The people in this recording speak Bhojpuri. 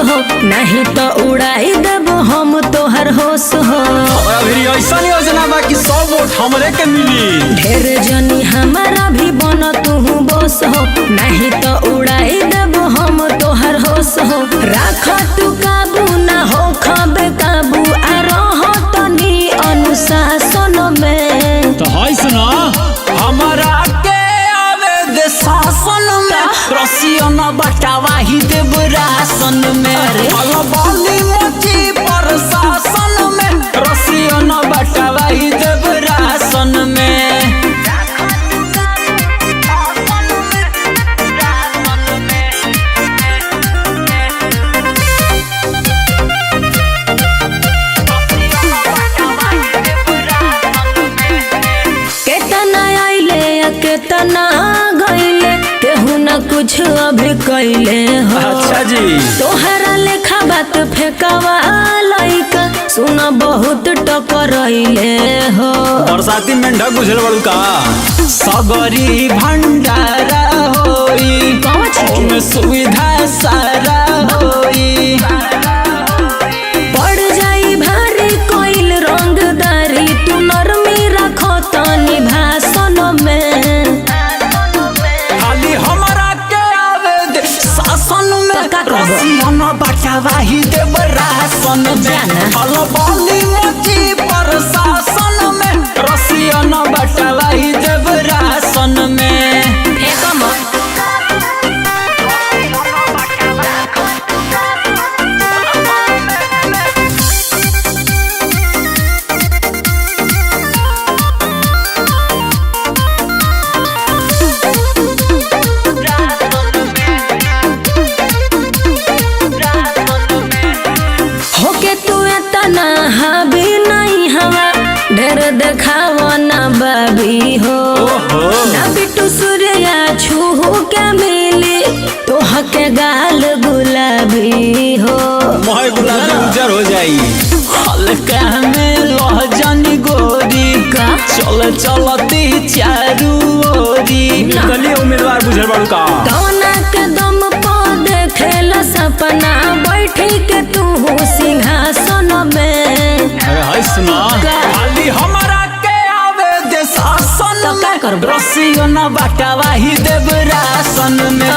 हो, नहीं तो उड़ाई देब हम तोहर होश हो। ऐसा योजना बा कि 100 वोट हमरे के मिली। ढेर जनी हमारा भी बन तू बोस हो, नहीं तो उड़ाई देब हम तोहर होश हो। राख तू काबू ना हो खबे काबू आ रह तनी अनुशासन में। तो है सुना हमारा के आवे दे शासन में, रसियन बटावा ही देब राशन में। बाली मोची पर शासन में, रसियन बटावा ही देब राशन में। केतना गईले केहू न कुछ अभी कैले हो। अच्छा जी तोहरा लेखा बात फेंकावा लइका सुन बहुत टकरइले हो। बरसाती मेंढक गुजर बड़ू का सगरी भंडारा होई, ओमे सुविधा सारा होई। पड़ जाई भारी कोइल रंगदारी तू नरमी रखो तनी भाषण में। खाली हमरा के आवे दे शासन में, रसियन बटावा ही देब राशन में। बाली मोची पर शासन में, रसियन बटावा ही देब राशन में। ढेर देखावा ना बाबी हो, ना बिटू सूर्या छूहू के मिली तोह के गाल गुलाबी हो। मोहे गुलाबी उजर हो जाई हल्का में लह जानी गोरी का चल चलती चारू ओरी। निकली उम्मीदवार बुझर बड़ू का कौना के दम पा देखेला सपना बैठी के तू सिंहासन में। अरे हाय सुना खाली हमारा के आवे दे शासन में, रसियन बटावा ही देब राशन में।